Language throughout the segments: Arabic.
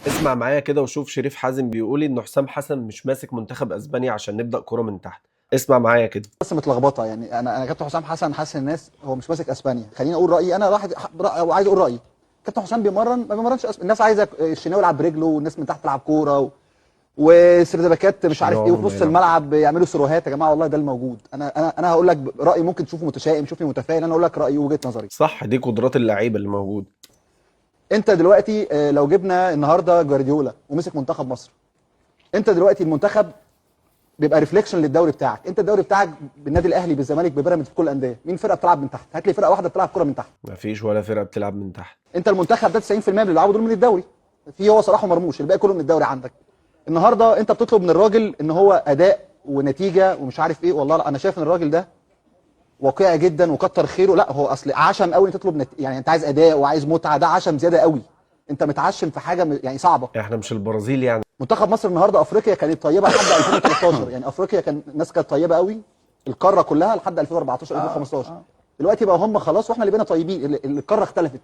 اسمع معايا كده وشوف شريف حازم بيقول ان حسام حسن مش ماسك منتخب اسبانيا عشان نبدأ كرة من تحت. اسمع معايا كده. بس متلخبطه يعني انا كابتن حسام حسن حاسس الناس هو مش ماسك اسبانيا. خليني اقول رايي، انا واحد عايز اقول رايي. كابتن حسام بيمرن ما بيمرنش الناس عايزه الشناوي يلعب برجله والناس من تحت تلعب كوره وسردباكات مش عارف ايه، وفي نص الملعب يعملوا سيروهات. يا جماعه والله ده الموجود. انا هقول لك رايي، ممكن تشوفه متشائم شوفني متفائل، انا اقول لك رايي وجهه نظري. صح، دي قدرات اللعيبه اللي موجوده. انت دلوقتي لو جبنا النهارده جوارديولا ومسك منتخب مصر، انت دلوقتي المنتخب بيبقى ريفليكشن للدوري بتاعك. انت الدوري بتاعك بالنادي الاهلي بالزمالك ببيراميدز بكل الانديه، مين فرقه بتلعب من تحت؟ هات لي فرقه واحده بتلعب كره من تحت. مفيش ولا فرقه بتلعب من تحت. انت المنتخب ده 90% من اللي بيلعبوا دول من الدوري، في هو صلاح ومرموش، الباقي كله من الدوري عندك. النهارده انت بتطلب من الراجل ان هو اداء ونتيجه ومش عارف ايه. والله لا، انا شايف ان الراجل ده واقعي جدا وكتر خيره. لا هو اصل عشم قوي تطلب يعني انت عايز اداء وعايز متعه، ده عشم زياده قوي. انت متعشم في حاجه يعني صعبه. احنا مش البرازيل يعني. منتخب مصر النهارده افريقيا كانت طيبه لحد 2013 يعني افريقيا كان الناس كانت طيبه قوي، القاره كلها لحد 2014 2015. دلوقتي بقى هم خلاص واحنا اللي بقينا طيبين. القاره اختلفت،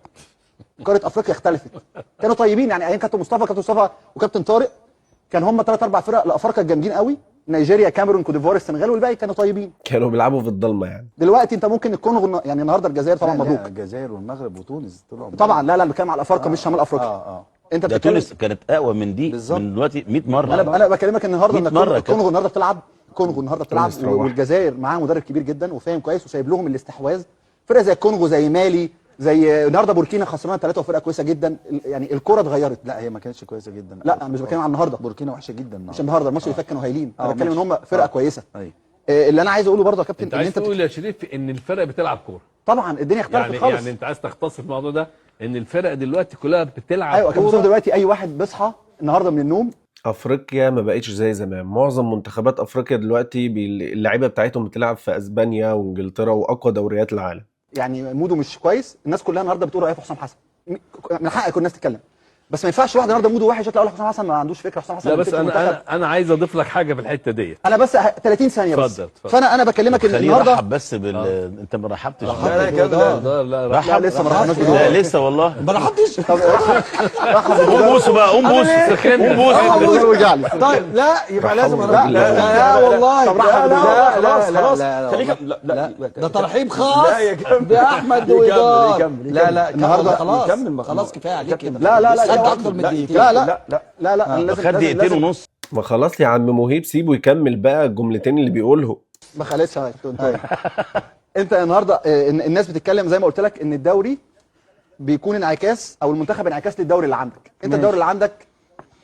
قاره افريقيا اختلفت. كانوا طيبين يعني ايام كابتن مصطفى وكابتن طارق، كان هم 3 4 فرق الافارقه الجامدين قوي، نيجيريا كاميرون كوت ديفوار السنغال، والباقي كانوا طيبين. كانوا بيلعبوا في الضلمه يعني. دلوقتي انت ممكن الكونغو يعني النهارده الجزائر طبعا مبروك. الجزائر والمغرب وتونس طبعا لا بتكلم على الافارقه مش شمال افريقيا. انت ده تونس كانت اقوى من دي بالزبط. من دلوقتي 100 مره. انا بكلمك النهارده ان الكونغو النهارده بتلعب، والجزائر معاها مدرب كبير جدا وفاهم كويس وسايب لهم الاستحواذ. فرقه زي الكونغو زي مالي زي النهارده بوركينا خسرانه 3 وفرقه كويسه جدا. يعني الكره اتغيرت. لا هي ما كانتش كويسه جدا. لا انا مش بتكلم على النهارده، بوركينا وحشه جدا مش النهارده الماتش اللي فات كانوا هايلين. انا بتكلم ان هم فرقه كويسه. ايوه اللي انا عايز اقوله برضه يا كابتن انت عايز تقول يا شريف ان الفرق بتلعب كوره. طبعا الدنيا اختلفت خالص. يعني انت عايز تختصر الموضوع ده ان الفرق دلوقتي كلها بتلعب ايوه كوره. دلوقتي اي واحد بيصحى النهارده من النوم. افريقيا ما بقتش زي زمان. معظم منتخبات افريقيا دلوقتي اللعيبه بتاعتهم بتلعب في اسبانيا وانجلترا واقوى دوريات العالم. يعني موده مش كويس. الناس كلها النهارده بتقول رايها في حسام حسن، من حق كل الناس تتكلم، بس ما ينفعش واحد النهارده موده وحش يطلع يقول حسام حسن ما عندوش فكره. حسام حسن لا بس انا عايز اضيف لك حاجه في الحته دي. انا بس 30 ثانيه بس. اتفضل. فانا بكلمك ان النهارده رحب بس انت ما رحبتش. لا لسه ما رحبناش. لا لسه والله ما رحبتش. قوم بوسوا بقى، قوم بوسوا، قوم بوسوا. طيب لا يبقى لازم لا والله لا ده ترحيب خاص باحمد وإدار. لا النهارده خلاص كفايه عليك كده. لا اكتر من دقيقتين. لا خد دقيقتين ونص. ما خلاص يا عم مهيب سيبه يكمل بقى الجملتين اللي بيقولهم. ما خلصش انت النهارده الناس بتتكلم زي ما قلت لك ان الدوري بيكون انعكاس او المنتخب انعكاس للدوري اللي عندك. انت الدوري اللي عندك،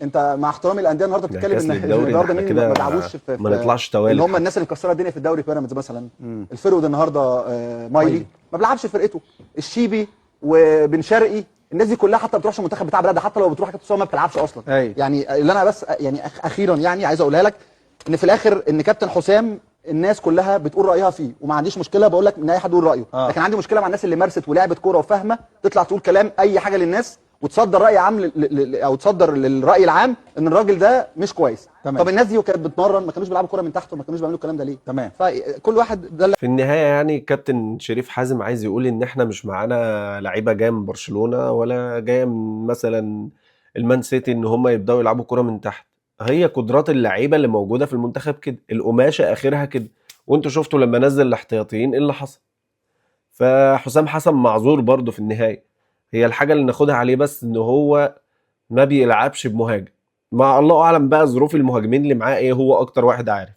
انت مع احترامي الانديه النهارده بتتكلم ان النهارده مين ما بيلعبوش ما نطلعش توالي. اللي هم الناس اللي مكسره الدنيا في الدوري. بيراميدز مثلا الفرود النهارده مايلي ما بيلعبش فرقته، الشيبي وبن شرقي، الناس دي كلها حتى ما بتروحش المنتخب بتاع بلادها. حتى لو بتروح كابتن ما بتلعبش اصلا. يعني اللي انا بس يعني اخيرا يعني عايز اقولها لك ان في الاخر ان كابتن حسام الناس كلها بتقول رايها فيه، وما عنديش مشكله بقول لك ان اي حد يقول رايه. لكن عندي مشكله مع الناس اللي مارست ولعبت كوره وفاهمه تطلع تقول كلام اي حاجه للناس وتصدر راي عام او تصدر للراي العام ان الراجل ده مش كويس. طب الناس دي كانت بتمرن ما كانوش بيلعبوا كوره من تحت وما كانوش بيعملوا الكلام ده ليه؟ تمام. فكل واحد ده في النهايه يعني كابتن شريف حازم عايز يقول ان احنا مش معانا لعيبه جايه من برشلونه ولا جايه من مثلا المان سيتي ان هم يبداوا يلعبوا كوره من تحت. هي قدرات اللعيبه اللي موجوده في المنتخب كده، القماشه اخرها كده. وانتوا شفتوا لما نزل الاحتياطيين ايه اللي حصل. فحسام حسن معذور برضه في النهايه. هي الحاجه اللي ناخدها عليه بس ان هو ما بيلعبش بمهاجم. مع الله اعلم بقى ظروف المهاجمين اللي معاه ايه، هو اكتر واحد عارف.